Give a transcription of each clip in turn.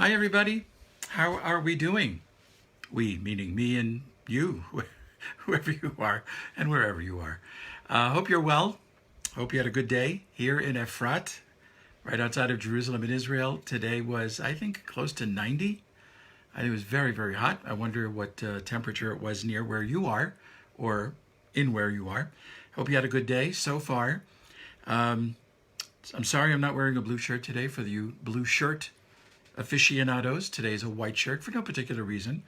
Hi, everybody. How are we doing? We, meaning me and you, whoever you are and wherever you are. Hope you're well. Hope you had a good day here in Efrat, right outside of Jerusalem in Israel. Today was, I think, close to 90. I think it was very, very hot. I wonder what temperature it was near where you are or in where you are. Hope you had a good day so far. I'm sorry I'm not wearing a blue shirt today for you blue shirt aficionados. Today is a white shirt for no particular reason.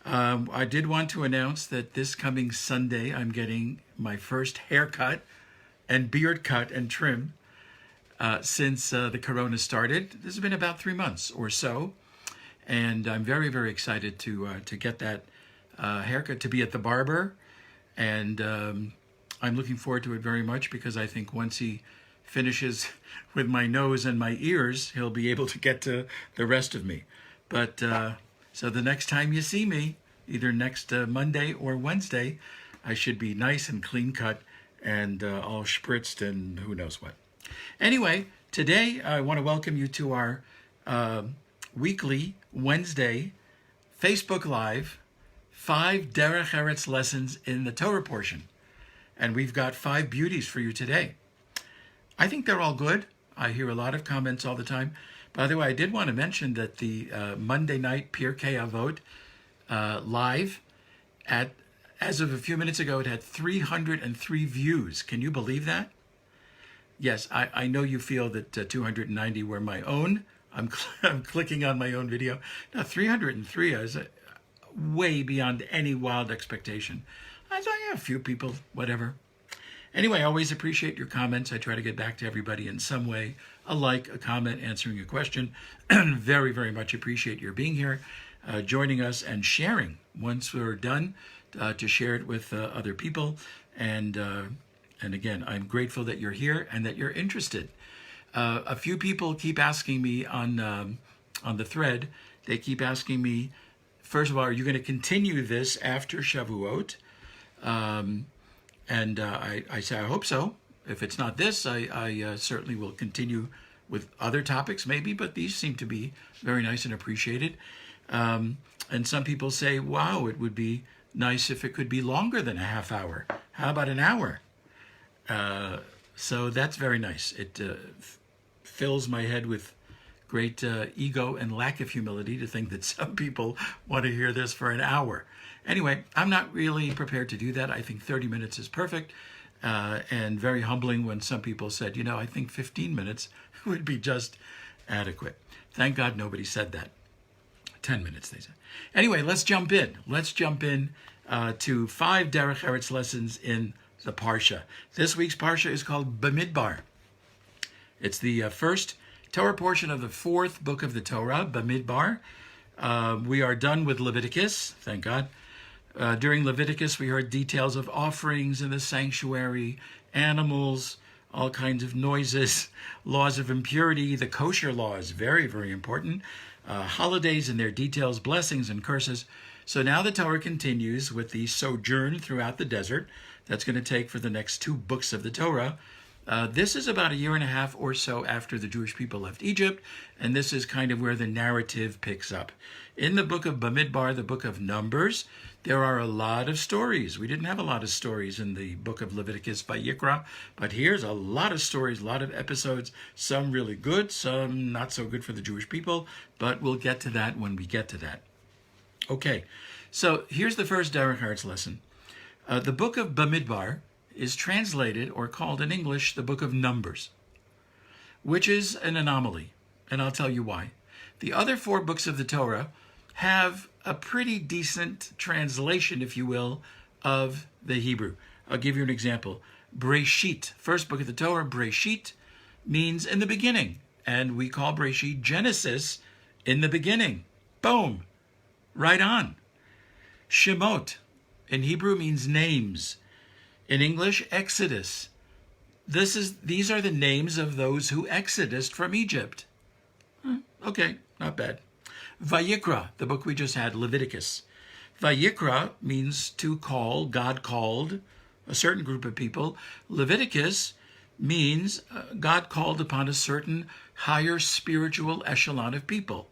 I did want to announce that this coming Sunday, I'm getting my first haircut and beard cut and trim since the corona started. This has been about 3 months or so. And I'm very, very excited to get that haircut, to be at the barber. And I'm looking forward to it very much because I think once he finishes with my nose and my ears, he'll be able to get to the rest of me. But so the next time you see me, either next Monday or Wednesday, I should be nice and clean cut and all spritzed and who knows what. Anyway, today I want to welcome you to our weekly Wednesday Facebook Live 5 Derech Eretz lessons in the Torah portion. And we've got 5 beauties for you today. I think they're all good. I hear a lot of comments all the time. By the way, I did want to mention that the Monday night Pirkei Avot live, as of a few minutes ago, it had 303 views. Can you believe that? Yes, I know you feel that 290 were my own. I'm clicking on my own video. Now, 303 is way beyond any wild expectation. I thought, yeah, a few people, whatever. Anyway, I always appreciate your comments. I try to get back to everybody in some way, a like, a comment, answering a question. Very, very much appreciate your being here, joining us and sharing once we're done, to share it with other people. And again, I'm grateful that you're here and that you're interested. A few people keep asking me on the thread, they keep asking me, first of all, are you going to continue this after Shavuot? And I say, I hope so. If it's not this, I certainly will continue with other topics maybe, but these seem to be very nice and appreciated. And some people say, wow, it would be nice if it could be longer than a half hour. How about an hour? So that's very nice. It fills my head with great ego and lack of humility to think that some people want to hear this for an hour. Anyway, I'm not really prepared to do that. I think 30 minutes is perfect, and very humbling when some people said, I think 15 minutes would be just adequate. Thank God nobody said that. 10 minutes, they said. Anyway, let's jump in. Let's jump in to 5 Derech Eretz lessons in the Parsha. This week's Parsha is called Bamidbar. It's the first Torah portion of the 4th book of the Torah, Bamidbar. We are done with Leviticus, thank God. During Leviticus, we heard details of offerings in the sanctuary, animals, all kinds of noises, laws of impurity, the kosher law is very, very important, holidays and their details, blessings and curses. So now the Torah continues with the sojourn throughout the desert. That's going to take for the next 2 books of the Torah. This is about 1.5 years or so after the Jewish people left Egypt, and this is kind of where the narrative picks up. In the book of Bamidbar, the book of Numbers, there are a lot of stories. We didn't have a lot of stories in the book of Leviticus by Yikra, but here's a lot of stories, a lot of episodes, some really good, some not so good for the Jewish people, but we'll get to that when we get to that. Okay, so here's the first Derech Eretz lesson. The book of Bamidbar is translated or called in English the book of Numbers, which is an anomaly, and I'll tell you why. The other 4 books of the Torah have a pretty decent translation, if you will, of the Hebrew. I'll give you an example. Breshit, first book of the Torah, Breshit, means in the beginning, and we call Breshit Genesis, in the beginning. Boom, right on. Shemot, in Hebrew, means names. In English, Exodus. These are the names of those who exodused from Egypt. Okay, not bad. Vayikra, the book we just had, Leviticus. Vayikra means to call, God called a certain group of people. Leviticus means God called upon a certain higher spiritual echelon of people.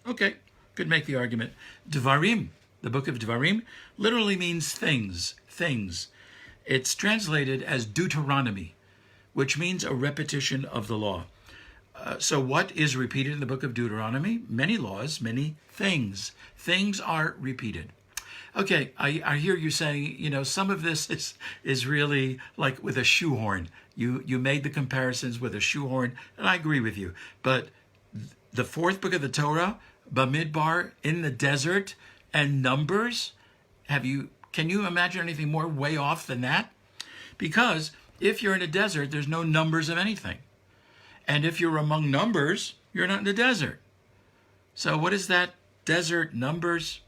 Okay, could make the argument. Dvarim, the book of Dvarim, literally means things, things. It's translated as Deuteronomy, which means a repetition of the law. So what is repeated in the book of Deuteronomy? Many laws, many things. Things are repeated. Okay, I hear you saying, some of this is really like with a shoehorn. You made the comparisons with a shoehorn, and I agree with you. But the fourth book of the Torah, Bamidbar, in the desert, and Numbers, can you imagine anything more way off than that? Because if you're in a desert, there's no numbers of anything. And if you're among numbers, you're not in the desert. So what is that desert numbers?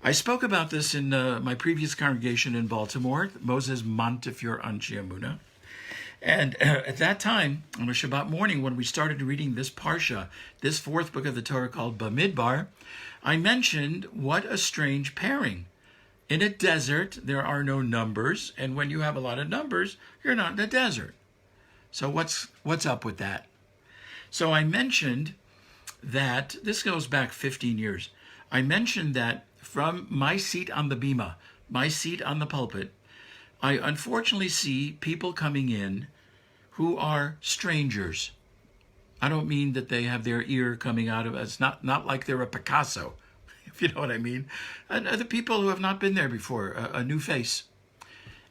I spoke about this in my previous congregation in Baltimore, Moses Montefiore Anshe Emunah. And at that time, on a Shabbat morning, when we started reading this Parsha, this fourth book of the Torah called Bamidbar, I mentioned what a strange pairing. In a desert, there are no numbers, and when you have a lot of numbers, you're not in a desert. So what's up with that? So I mentioned that, this goes back 15 years, I mentioned that from my seat on the bima, my seat on the pulpit, I unfortunately see people coming in who are strangers. I don't mean that they have their ear coming out of, it's not like they're a Picasso, if you know what I mean. And other people who have not been there before, a new face.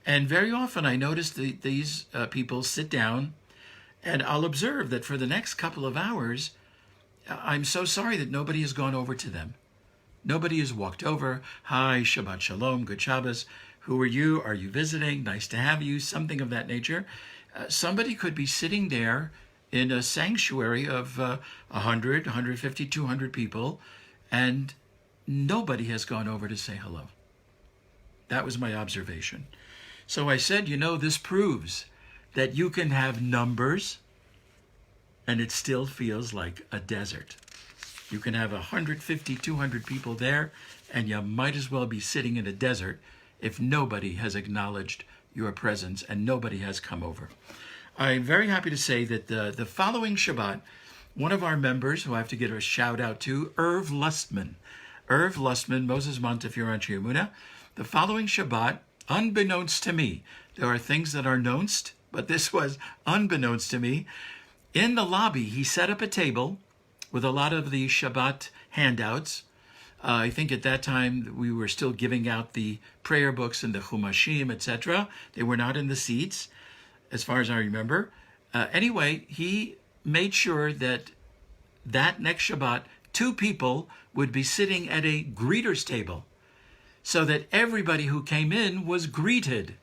And very often I notice these people sit down, and I'll observe that for the next couple of hours, I'm so sorry that nobody has gone over to them. Nobody has walked over. Hi, Shabbat Shalom, good Shabbos. Who are you? Are you visiting? Nice to have you. Something of that nature. Somebody could be sitting there in a sanctuary of 100, 150, 200 people, and nobody has gone over to say hello. That was my observation. So I said, this proves that you can have numbers and it still feels like a desert. You can have 150, 200 people there, and you might as well be sitting in a desert if nobody has acknowledged your presence and nobody has come over. I'm very happy to say that the following Shabbat, one of our members, who I have to give a shout out to, Irv Lustman, Moses Montefiore Anshe Emunah, the following Shabbat, unbeknownst to me, there are things that are knownst, but this was unbeknownst to me. In the lobby, he set up a table with a lot of the Shabbat handouts. I think at that time we were still giving out the prayer books and the Chumashim, etc. They were not in the seats, as far as I remember. Anyway, he made sure that next Shabbat, 2 people would be sitting at a greeter's table so that everybody who came in was greeted.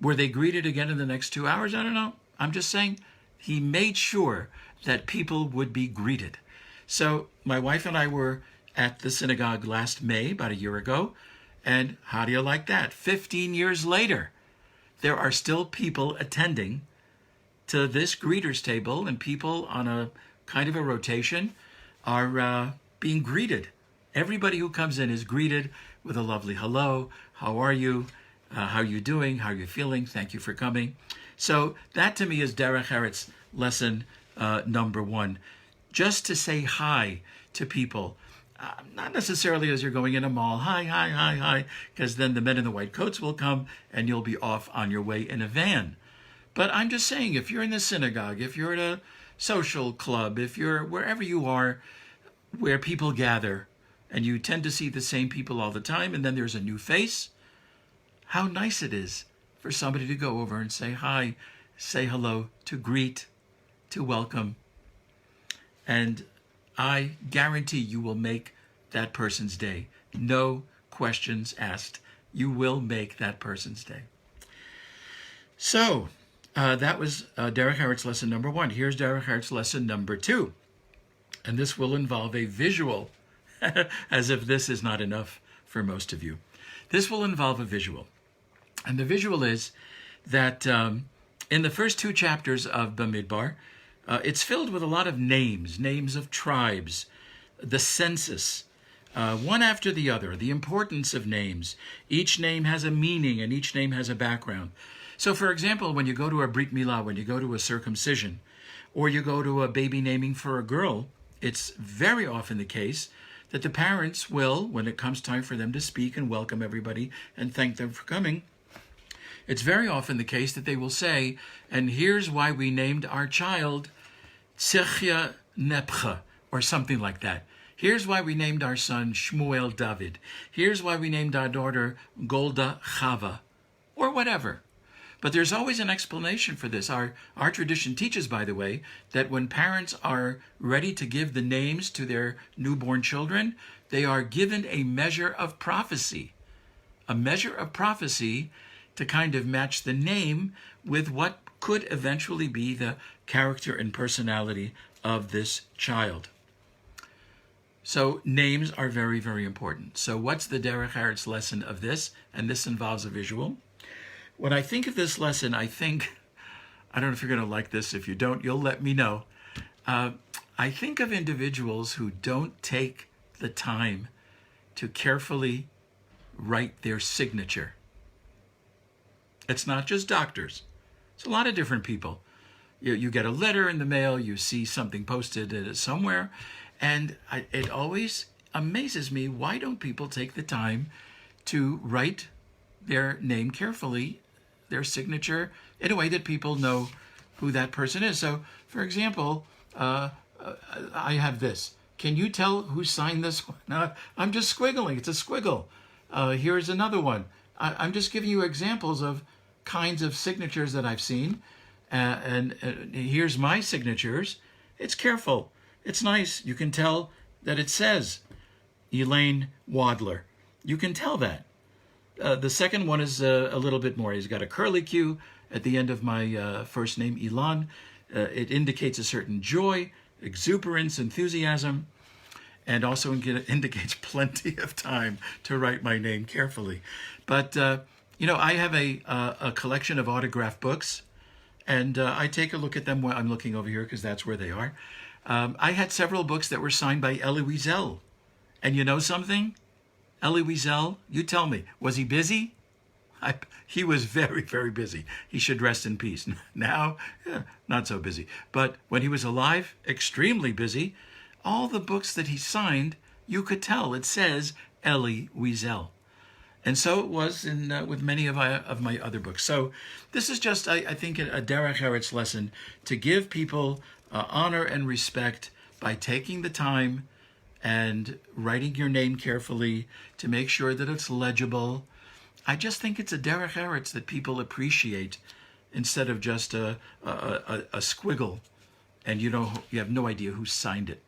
Were they greeted again in the next 2 hours? I don't know. I'm just saying he made sure that people would be greeted. So my wife and I were at the synagogue last May, about a year ago, and how do you like that? 15 years later, there are still people attending to this greeters table, and people on a kind of a rotation are being greeted. Everybody who comes in is greeted with a lovely hello. How are you? How are you doing? How are you feeling? Thank you for coming. So that to me is Derech Eretz lesson number 1. Just to say hi to people. Not necessarily as you're going in a mall, hi, because then the men in the white coats will come and you'll be off on your way in a van. But I'm just saying, if you're in the synagogue, if you're at a social club, if you're wherever you are where people gather and you tend to see the same people all the time and then there's a new face, how nice it is for somebody to go over and say hi, say hello, to greet, to welcome. And I guarantee you will make that person's day. No questions asked. You will make that person's day. So that was Derech Eretz lesson number 1. Here's Derech Eretz lesson number 2. And this will involve a visual, as if this is not enough for most of you. This will involve a visual. And the visual is that in the first 2 chapters of Bamidbar, it's filled with a lot of names of tribes, the census, one after the other, the importance of names. Each name has a meaning and each name has a background. So, for example, when you go to a Brit Milah, when you go to a circumcision, or you go to a baby naming for a girl, it's very often the case that the parents will, when it comes time for them to speak and welcome everybody and thank them for coming, it's very often the case that they will say, and here's why we named our child Tzechia Nepcha, or something like that. Here's why we named our son Shmuel David. Here's why we named our daughter Golda Chava, or whatever. But there's always an explanation for this. Our tradition teaches, by the way, that when parents are ready to give the names to their newborn children, they are given a measure of prophecy. A measure of prophecy to kind of match the name with what could eventually be the character and personality of this child. So names are very, very important. So what's the Derech Eretz lesson of this? And this involves a visual. When I think of this lesson, I don't know if you're going to like this. If you don't, you'll let me know. I think of individuals who don't take the time to carefully write their signature. It's not just doctors. It's a lot of different people. You get a letter in the mail, you see something posted somewhere, and it always amazes me, why don't people take the time to write their name carefully, their signature, in a way that people know who that person is. So, for example, I have this. Can you tell who signed this one? No, I'm just squiggling. It's a squiggle. Here's another one. I'm just giving you examples of kinds of signatures that I've seen. And here's my signatures. It's careful. It's nice. You can tell that it says Elaine Wadler. You can tell that. The second one is a little bit more. He's got a curly Q at the end of my first name, Ilan. It indicates a certain joy, exuberance, enthusiasm, and also indicates plenty of time to write my name carefully. But, I have a collection of autograph books, and I take a look at them. I'm looking over here because that's where they are. I had several books that were signed by Elie Wiesel. And you know something? Elie Wiesel, you tell me, was he busy? He was very, very busy. He should rest in peace. Now, not so busy. But when he was alive, extremely busy. All the books that he signed, you could tell it says Elie Wiesel. And so it was with many of my other books. So this is just, I think, a Derech Eretz lesson to give people honor and respect by taking the time and writing your name carefully to make sure that it's legible. I just think it's a Derech Eretz that people appreciate instead of just a squiggle and you have no idea who signed it.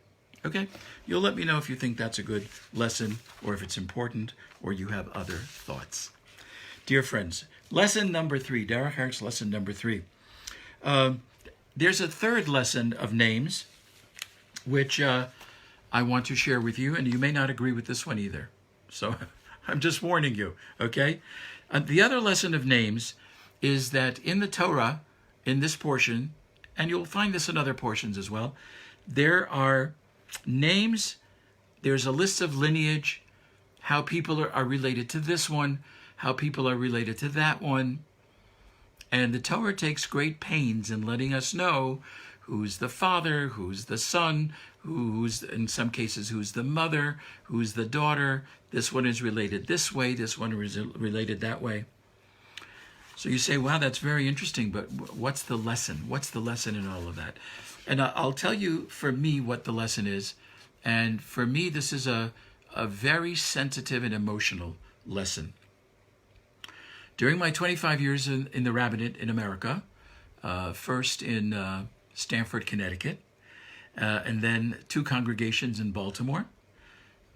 Okay? You'll let me know if you think that's a good lesson or if it's important or you have other thoughts. Dear friends, lesson number 3, Derech Eretz lesson number 3. There's a third lesson of names which I want to share with you, and you may not agree with this one either. So I'm just warning you, okay? The other lesson of names is that in the Torah, in this portion, and you'll find this in other portions as well, there are names, there's a list of lineage, how people are related to this one, how people are related to that one. And the Torah takes great pains in letting us know who's the father, who's the son, who's, in some cases, who's the mother, who's the daughter. This one is related this way, this one is related that way. So you say, wow, that's very interesting, but what's the lesson? What's the lesson in all of that? And I'll tell you, for me, what the lesson is. And for me, this is a very sensitive and emotional lesson. During my 25 years in the rabbinate in America, first in Stamford, Connecticut, and then 2 congregations in Baltimore,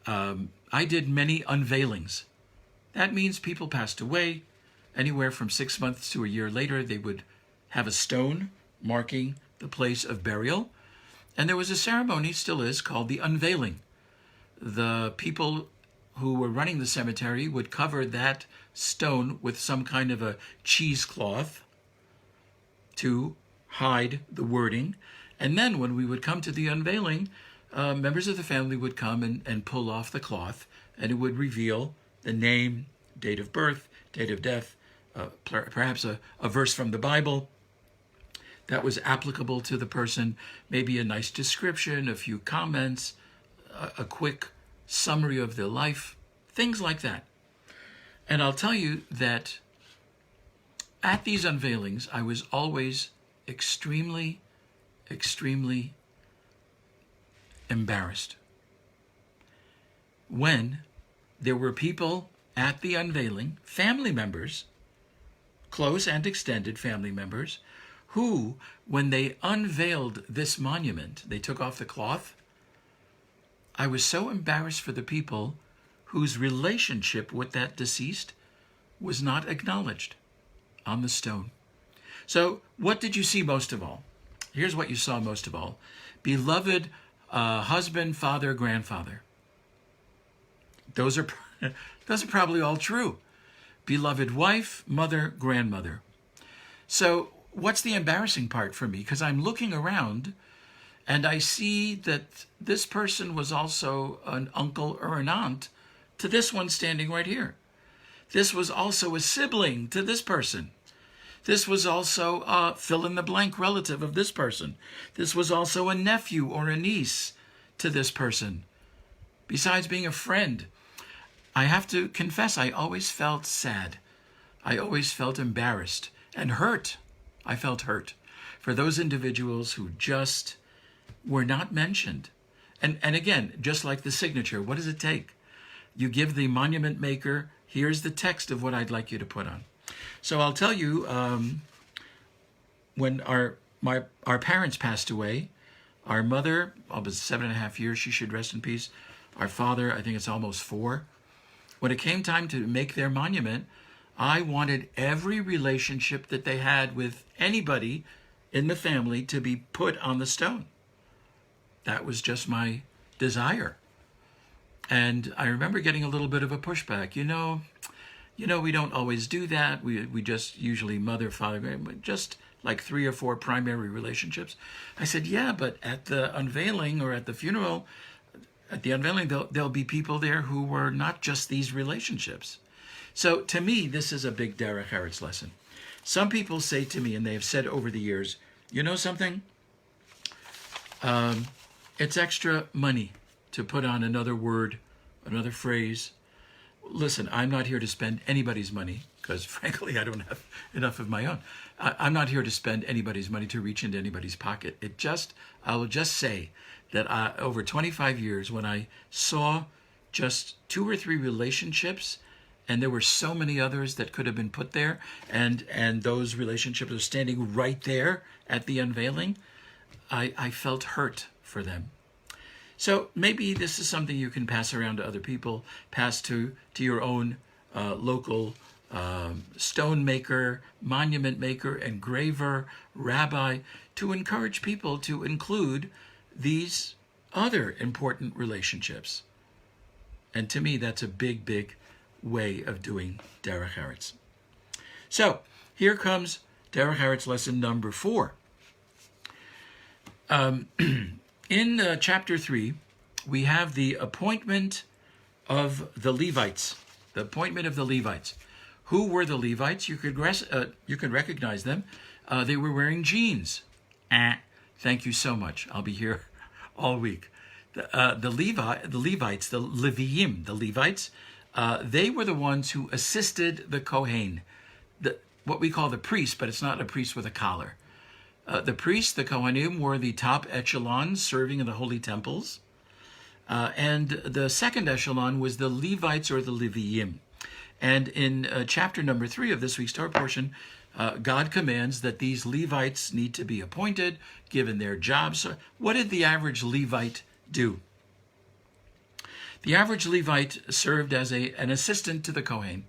I did many unveilings. That means people passed away. Anywhere from 6 months to a year later, they would have a stone marking the place of burial. And there was a ceremony, still is, called the unveiling. The people who were running the cemetery would cover that stone with some kind of a cheesecloth to hide the wording. And then when we would come to the unveiling, members of the family would come and pull off the cloth, and it would reveal the name, date of birth, date of death, perhaps a verse from the Bible. that was applicable to the person, maybe a nice description, a few comments, a quick summary of their life, things like that. And I'll tell you that at these unveilings, I was always extremely, extremely embarrassed when there were people at the unveiling, family members, close and extended family members, who, when they unveiled this monument, they took off the cloth. I was so embarrassed for the people whose relationship with that deceased was not acknowledged on the stone. So what did you see most of all? Here's what you saw most of all. Beloved husband, father, grandfather. Those are probably all true. Beloved wife, mother, grandmother. So what's the embarrassing part for me? Because I'm looking around and I see that this person was also an uncle or an aunt to this one standing right here. This was also a sibling to this person. This was also a fill-in-the-blank relative of this person. This was also a nephew or a niece to this person. Besides being a friend, I have to confess, I always felt sad. I always felt embarrassed and hurt. I felt hurt for those individuals who just were not mentioned. And again, just like the signature, what does it take? You give the monument maker, here's the text of what I'd like you to put on. So I'll tell you, when our parents passed away, our mother, it was 7.5 years, she should rest in peace. Our father, I think it's almost 4. When it came time to make their monument, I wanted every relationship that they had with anybody in the family to be put on the stone. That was just my desire. And I remember getting a little bit of a pushback. You know, we don't always do that. We just usually mother, father, just like 3 or 4 primary relationships. I said, yeah, but at the unveiling or at the funeral, at the unveiling, there'll be people there who were not just these relationships. So to me, this is a big Derech Eretz lesson. Some people say to me, and they have said over the years, you know something? It's extra money to put on another word, another phrase. Listen, I'm not here to spend anybody's money because frankly, I don't have enough of my own. I'm not here to spend anybody's money to reach into anybody's pocket. I will just say that over 25 years, when I saw just 2 or 3 relationships, and there were so many others that could have been put there, and those relationships are standing right there at the unveiling, I felt hurt for them. So maybe this is something you can pass around to other people, pass to your own local stone maker, monument maker, engraver, rabbi, to encourage people to include these other important relationships. And to me, that's a big, big way of doing Derech Eretz. So here comes Derech Eretz lesson number 4. In chapter 3, we have the appointment of the Levites. The appointment of the Levites. Who were the Levites? You could recognize them. They were wearing jeans. Thank you so much. I'll be here all week. The Levites, the Levites, they were the ones who assisted the Kohen, what we call the priest, but it's not a priest with a collar. The priests, the Kohanim, were the top echelon serving in the holy temples. And the second echelon was the Levites or the Leviim. And in chapter number 3 of this week's Torah portion, God commands that these Levites need to be appointed, given their jobs. So what did the average Levite do? The average Levite served as an assistant to the Kohen.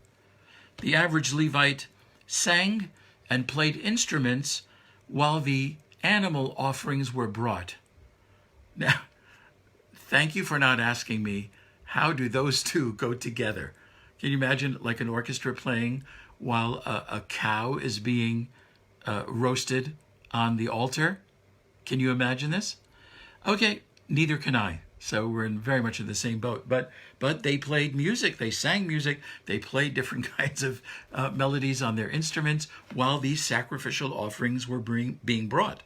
The average Levite sang and played instruments while the animal offerings were brought. Now, thank you for not asking me, how do those two go together? Can you imagine like an orchestra playing while a cow is being roasted on the altar? Can you imagine this? Okay, neither can I. So we're in very much in the same boat. But they played music, they sang music, they played different kinds of melodies on their instruments while these sacrificial offerings were being brought.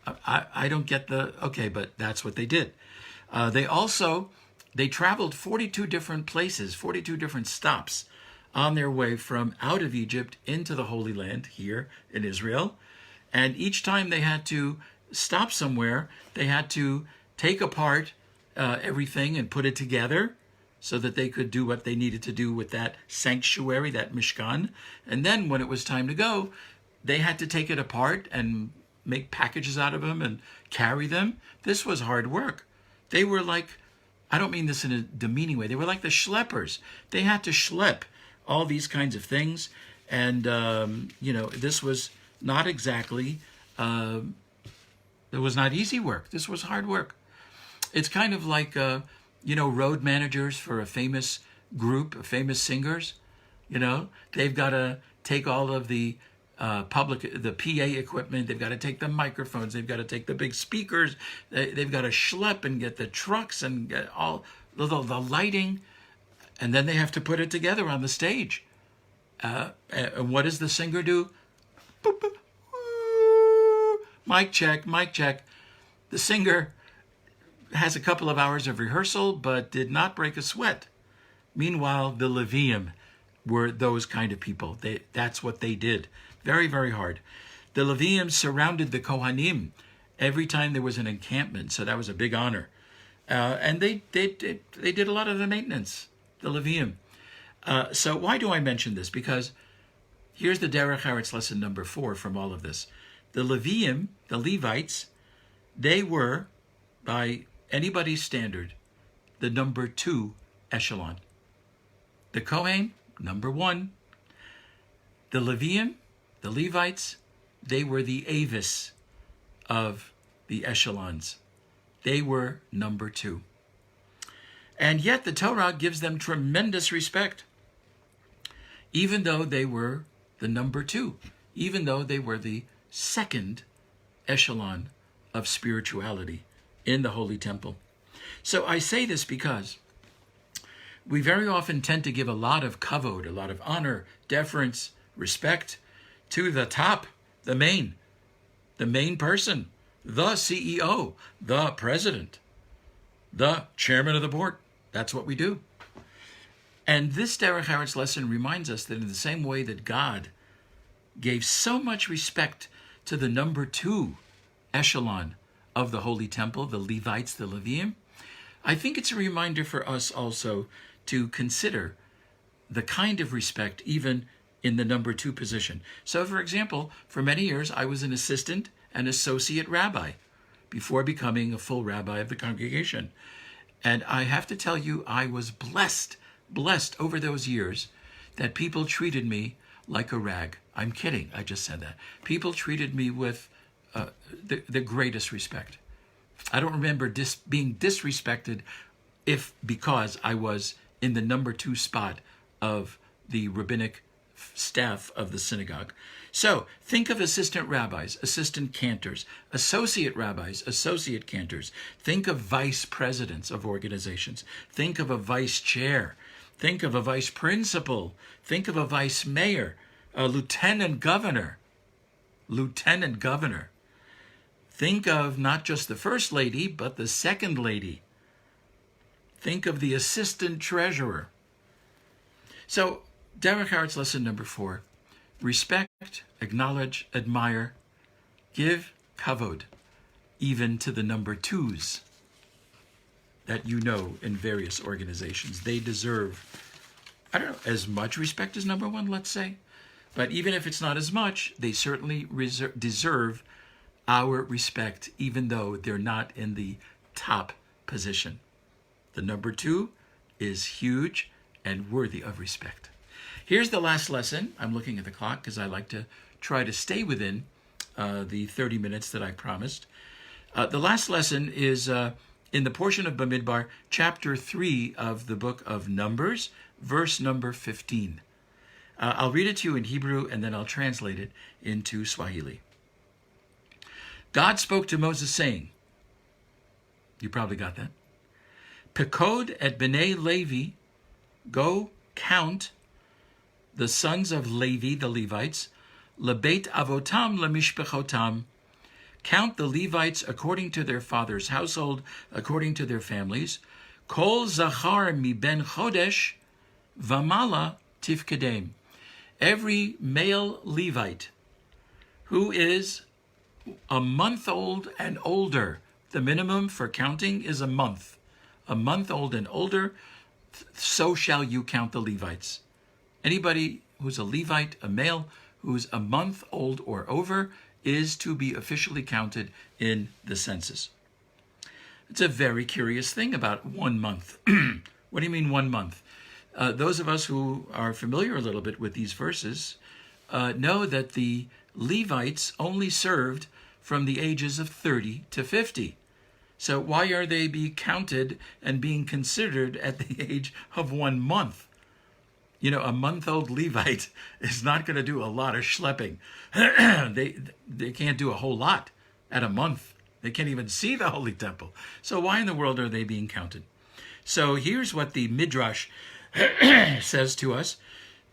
I don't get okay, but that's what they did. They traveled 42 different places, 42 different stops on their way from out of Egypt into the Holy Land here in Israel. And each time they had to stop somewhere, they had to take apart everything and put it together so that they could do what they needed to do with that sanctuary, that Mishkan. And then when it was time to go, they had to take it apart and make packages out of them and carry them. This was hard work. They were like, I don't mean this in a demeaning way, they were like the schleppers. They had to schlep all these kinds of things. And, this was not exactly, it was not easy work. This was hard work. It's kind of like, road managers for a famous group, of famous singers. They've got to take all of the the PA equipment. They've got to take the microphones. They've got to take the big speakers. They've got to schlep and get the trucks and get all the lighting. And then they have to put it together on the stage. And what does the singer do? Boop, boop, woo. Mic check, mic check. The singer has a couple of hours of rehearsal, but did not break a sweat. Meanwhile, the Levium were those kind of people. That's what they did. Very, very hard. The Levium surrounded the Kohanim every time there was an encampment, so that was a big honor. And they did a lot of the maintenance, the Levium. So why do I mention this? Because here's the Derech Eretz lesson number 4 from all of this. The Levium, the Levites, they were, by anybody's standard, the number 2 echelon. The Kohen, number 1. The Levium, the Levites, they were the Avis of the echelons. They were number 2. And yet the Torah gives them tremendous respect, even though they were the number 2, even though they were the second echelon of spirituality in the Holy Temple. So I say this because we very often tend to give a lot of kavod, a lot of honor, deference, respect to the top, the main person, the CEO, the president, the chairman of the board. That's what we do. And this Derech Eretz lesson reminds us that in the same way that God gave so much respect to the number 2 echelon of the Holy Temple, the Levites, the Levium, I think it's a reminder for us also to consider the kind of respect even in the number 2 position. So, for example, for many years I was an assistant and associate rabbi before becoming a full rabbi of the congregation. And I have to tell you, I was blessed over those years that people treated me like a rag. I'm kidding, I just said that. People treated me with the greatest respect. I don't remember being disrespected because I was in the number 2 spot of the rabbinic staff of the synagogue. So think of assistant rabbis, assistant cantors, associate rabbis, associate cantors. Think of vice presidents of organizations. Think of a vice chair. Think of a vice principal. Think of a vice mayor, a lieutenant governor. Think of not just the first lady, but the second lady. Think of the assistant treasurer. So, Derech Eretz lesson number 4. Respect, acknowledge, admire, give kavod, even to the number 2s that you know in various organizations. They deserve, I don't know, as much respect as number 1, let's say. But even if it's not as much, they certainly deserve our respect, even though they're not in the top position. The number 2 is huge and worthy of respect. Here's the last lesson. I'm looking at the clock because I like to try to stay within the 30 minutes that I promised. The last lesson is in the portion of Bamidbar, chapter 3 of the book of Numbers, verse number 15. I'll read it to you in Hebrew and then I'll translate it into Swahili. God spoke to Moses saying, you probably got that. Pekod et bnei Levi, go count the sons of Levi, the Levites, lebeit avotam lemishpechotam, count the Levites according to their father's household, according to their families. Kol zachar mi ben chodesh vamala tifkedem. Every male Levite who is a month old and older, the minimum for counting is a month old and older, so shall you count the Levites. Anybody who's a Levite, a male, who's a month old or over, is to be officially counted in the census. It's a very curious thing about 1 month. What do you mean 1 month? Those of us who are familiar a little bit with these verses know that the Levites only served from the ages of 30 to 50. So why are they being counted and being considered at the age of 1 month? You know, a month-old Levite is not going to do a lot of schlepping. They can't do a whole lot at a month. They can't even see the Holy Temple. So why in the world are they being counted? So here's what the Midrash says to us.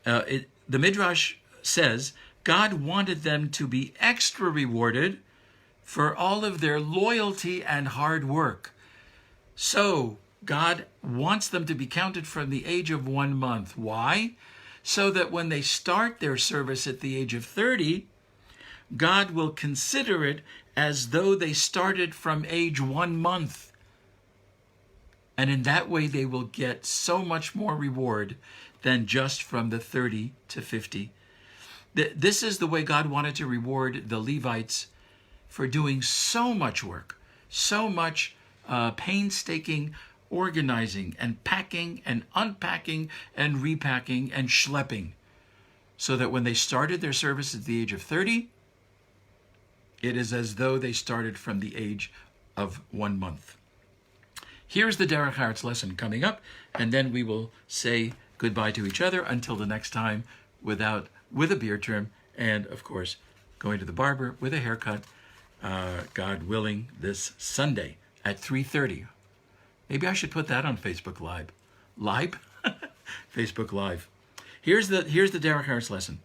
The Midrash says God wanted them to be extra rewarded for all of their loyalty and hard work. So God wants them to be counted from the age of 1 month. Why? So that when they start their service at the age of 30, God will consider it as though they started from age 1 month. And in that way, they will get so much more reward than just from the 30 to 50. This is the way God wanted to reward the Levites for doing so much work, so much painstaking organizing and packing and unpacking and repacking and schlepping, so that when they started their service at the age of 30, it is as though they started from the age of 1 month. Here's the Derech lesson coming up, and then we will say goodbye to each other until the next time, with a beard trim, and of course going to the barber with a haircut, God willing, this Sunday at 3:30. Maybe I should put that on Facebook Live. Facebook Live. Here's the Derech lesson.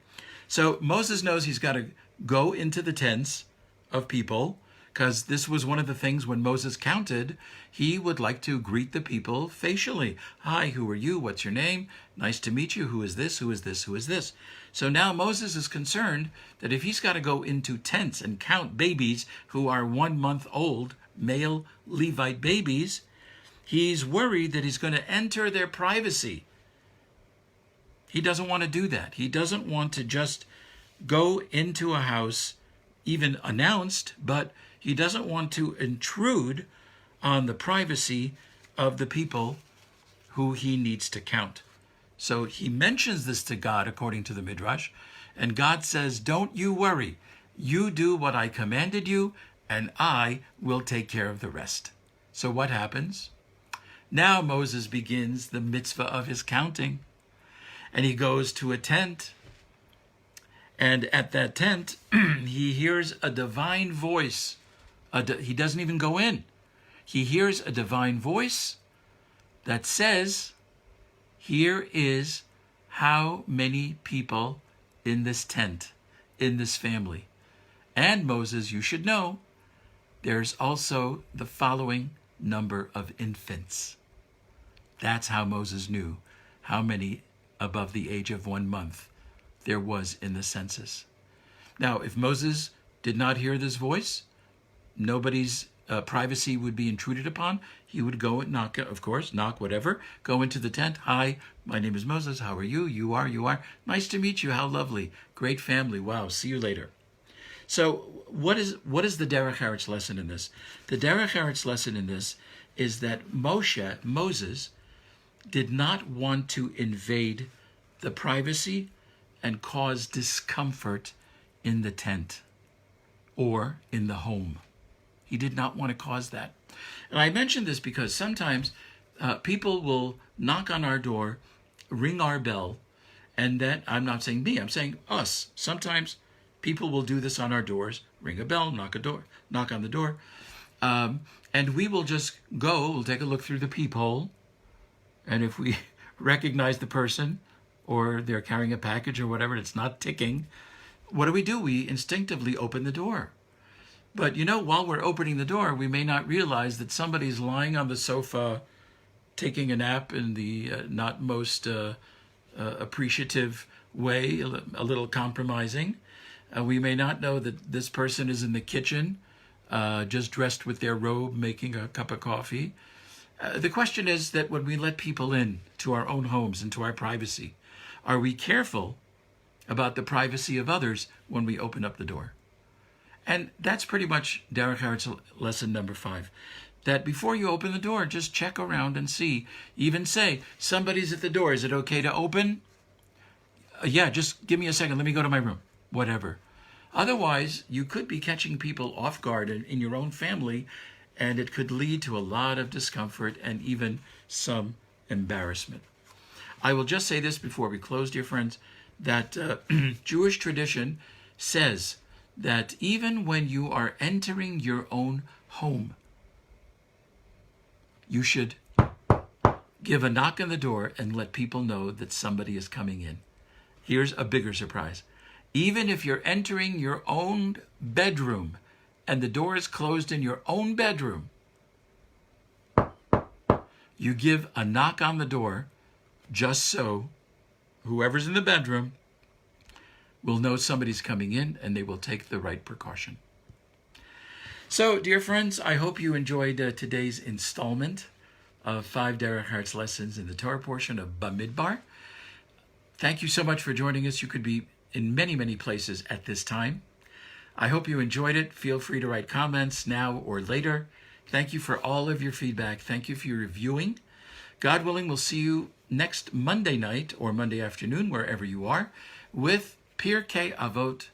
So Moses knows he's got to go into the tents of people, because this was one of the things when Moses counted, he would like to greet the people facially. Hi, who are you? What's your name? Nice to meet you. Who is this? Who is this? Who is this? So now Moses is concerned that if he's got to go into tents and count babies who are 1 month old, male Levite babies, he's worried that he's going to enter their privacy. He doesn't want to do that. He doesn't want to just go into a house, even announced, but he doesn't want to intrude on the privacy of the people who he needs to count. So he mentions this to God, according to the Midrash, and God says, don't you worry. You do what I commanded you, and I will take care of the rest. So what happens? Now Moses begins the mitzvah of his counting, and he goes to a tent. And at that tent, he hears a divine voice. He doesn't even go in. He hears a divine voice that says, here is how many people in this tent, in this family. And Moses, you should know, there's also the following number of infants. That's how Moses knew how many above the age of 1 month there was in the census. Now, if Moses did not hear this voice, nobody's privacy would be intruded upon. He would go and knock, of course, knock whatever, go into the tent. Hi, my name is Moses. How are you? You are. Nice to meet you. How lovely. Great family. Wow. See you later. So what is the Derech lesson in this? The Derech lesson in this is that Moses, did not want to invade the privacy and cause discomfort in the tent or in the home. He did not want to cause that. And I mention this because sometimes people will knock on our door, ring our bell, and then, I'm not saying me, I'm saying us. Sometimes people will do this on our doors, ring a bell, knock on the door, And we will just go, we'll take a look through the peephole, and if we recognize the person, or they're carrying a package or whatever, it's not ticking, what do? We instinctively open the door. But while we're opening the door, we may not realize that somebody's lying on the sofa, taking a nap in the not most appreciative way, a little compromising. We may not know that this person is in the kitchen, just dressed with their robe, making a cup of coffee. The question is that when we let people in to our own homes and to our privacy, are we careful about the privacy of others when we open up the door? And that's pretty much Derech Eretz lesson number 5. That before you open the door, just check around and see. Even say, somebody's at the door. Is it okay to open? Yeah, just give me a second. Let me go to my room. Whatever. Otherwise, you could be catching people off guard in your own family, and it could lead to a lot of discomfort and even some embarrassment. I will just say this before we close, dear friends, that Jewish tradition says that even when you are entering your own home, you should give a knock on the door and let people know that somebody is coming in. Here's a bigger surprise. Even if you're entering your own bedroom and the door is closed in your own bedroom, you give a knock on the door just so whoever's in the bedroom will know somebody's coming in and they will take the right precaution. So, dear friends, I hope you enjoyed today's installment of 5 Derech Eretz lessons in the Torah portion of Bamidbar. Thank you so much for joining us. You could be in many, many places at this time. I hope you enjoyed it. Feel free to write comments now or later. Thank you for all of your feedback. Thank you for your reviewing. God willing, we'll see you next Monday night or Monday afternoon, wherever you are, with Pirkei Avot,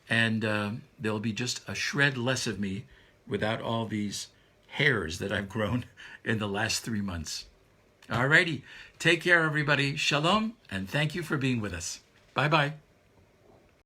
and there'll be just a shred less of me without all these hairs that I've grown in the last 3 months. Alrighty, take care, everybody. Shalom, and thank you for being with us. Bye-bye.